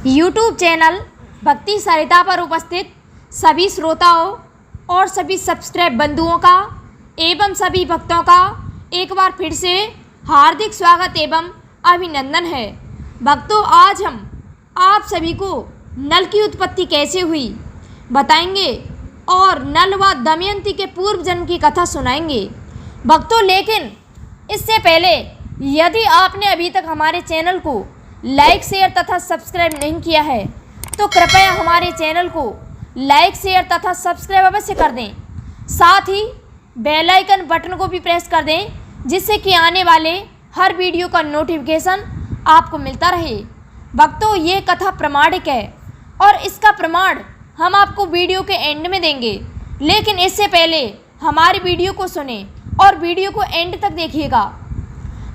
YouTube channel भक्ति सरिता पर उपस्थित सभी श्रोताओं और सभी सब्सक्राइब बंधुओं का एवं सभी भक्तों का एक बार फिर से हार्दिक स्वागत एवं अभिनंदन है। भक्तों, आज हम आप सभी को नल की उत्पत्ति कैसे हुई बताएंगे और नल व दमयंती के पूर्व जन्म की कथा सुनाएंगे। भक्तों, लेकिन इससे पहले यदि आपने अभी तक हमारे चैनल को लाइक शेयर तथा सब्सक्राइब नहीं किया है तो कृपया हमारे चैनल को लाइक शेयर तथा सब्सक्राइब अवश्य कर दें। साथ ही बेल आइकन बटन को भी प्रेस कर दें जिससे कि आने वाले हर वीडियो का नोटिफिकेशन आपको मिलता रहे। भक्तों, ये कथा प्रमाणिक है और इसका प्रमाण हम आपको वीडियो के एंड में देंगे, लेकिन इससे पहले हमारी वीडियो को सुने और वीडियो को एंड तक देखिएगा।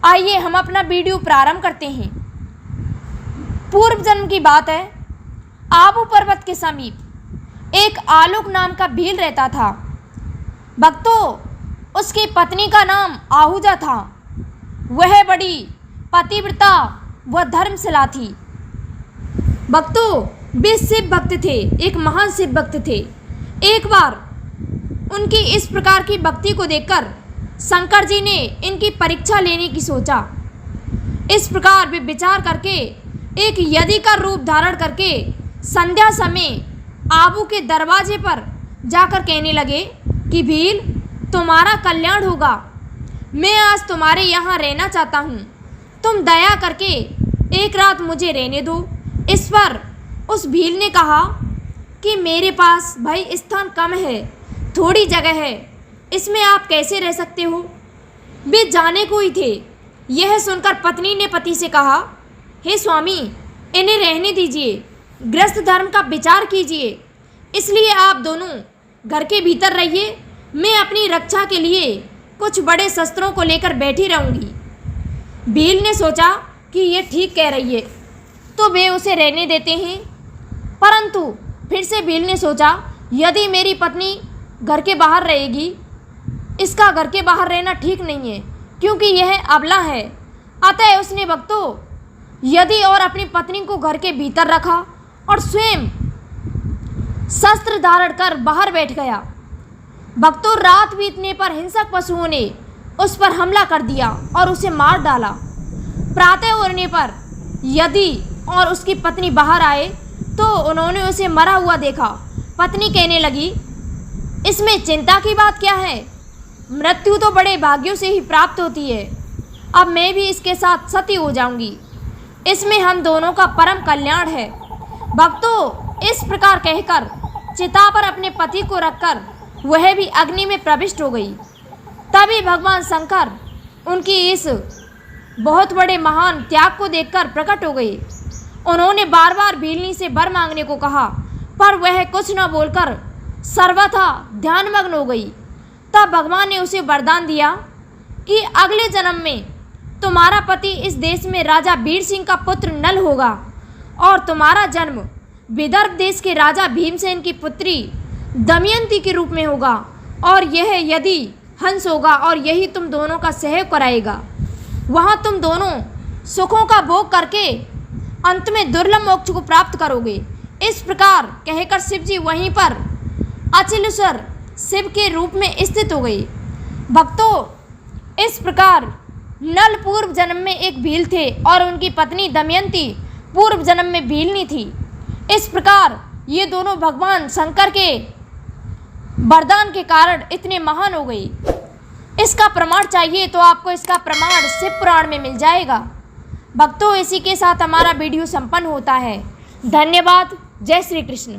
आइए हम अपना वीडियो प्रारंभ करते हैं। पूर्व जन्म की बात है। आबू पर्वत के समीप एक आलोक नाम का भील रहता था। भक्तों, उसकी पत्नी का नाम आहूजा था। वह बड़ी पतिव्रता व धर्मशिला थी। भक्तों, वे शिव भक्त थे, एक महान शिव भक्त थे। एक बार उनकी इस प्रकार की भक्ति को देखकर शंकर जी ने इनकी परीक्षा लेने की सोचा। इस प्रकार वे विचार करके एक यदि का रूप धारण करके संध्या समय आबू के दरवाजे पर जाकर कहने लगे कि भील, तुम्हारा कल्याण होगा। मैं आज तुम्हारे यहाँ रहना चाहता हूँ। तुम दया करके एक रात मुझे रहने दो। इस पर उस भील ने कहा कि मेरे पास भाई स्थान कम है, थोड़ी जगह है, इसमें आप कैसे रह सकते हो। वे जाने को ही थे। यह सुनकर पत्नी ने पति से कहा, हे स्वामी, इन्हें रहने दीजिए, गृहस्थ धर्म का विचार कीजिए, इसलिए आप दोनों घर के भीतर रहिए। मैं अपनी रक्षा के लिए कुछ बड़े शस्त्रों को लेकर बैठी रहूँगी। भील ने सोचा कि ये ठीक कह रही है तो वे उसे रहने देते हैं। परंतु फिर से भील ने सोचा, यदि मेरी पत्नी घर के बाहर रहेगी, इसका घर के बाहर रहना ठीक नहीं है क्योंकि यह अबला है। अतः उसने भक्तों यदि और अपनी पत्नी को घर के भीतर रखा और स्वयं शस्त्र धारण कर बाहर बैठ गया। भक्तों, रात बीतने पर हिंसक पशुओं ने उस पर हमला कर दिया और उसे मार डाला। प्रातः होने पर यदि और उसकी पत्नी बाहर आए तो उन्होंने उसे मरा हुआ देखा। पत्नी कहने लगी, इसमें चिंता की बात क्या है, मृत्यु तो बड़े भाग्यों से ही प्राप्त होती है। अब मैं भी इसके साथ सती हो जाऊंगी, इसमें हम दोनों का परम कल्याण है। भक्तों, इस प्रकार कहकर चिता पर अपने पति को रखकर वह भी अग्नि में प्रविष्ट हो गई। तभी भगवान शंकर उनकी इस बहुत बड़े महान त्याग को देखकर प्रकट हो गए। उन्होंने बार बार भीलनी से वर मांगने को कहा, पर वह कुछ न बोलकर सर्वथा ध्यानमग्न हो गई। तब भगवान ने उसे वरदान दिया कि अगले जन्म में तुम्हारा पति इस देश में राजा वीर सिंह का पुत्र नल होगा और तुम्हारा जन्म विदर्भ देश के राजा भीमसेन की पुत्री दमयंती के रूप में होगा, और यह यदि हंस होगा और यही तुम दोनों का सहयोग कराएगा। वहाँ तुम दोनों सुखों का भोग करके अंत में दुर्लभ मोक्ष को प्राप्त करोगे। इस प्रकार कहकर शिव जी वहीं पर अचलेश्वर शिव के रूप में स्थित हो गए। भक्तों, इस प्रकार नल पूर्व जन्म में एक भील थे और उनकी पत्नी दमयंती पूर्व जन्म में भीलनी थी। इस प्रकार ये दोनों भगवान शंकर के वरदान के कारण इतने महान हो गए। इसका प्रमाण चाहिए तो आपको इसका प्रमाण शिव पुराण में मिल जाएगा। भक्तों, इसी के साथ हमारा वीडियो संपन्न होता है। धन्यवाद। जय श्री कृष्ण।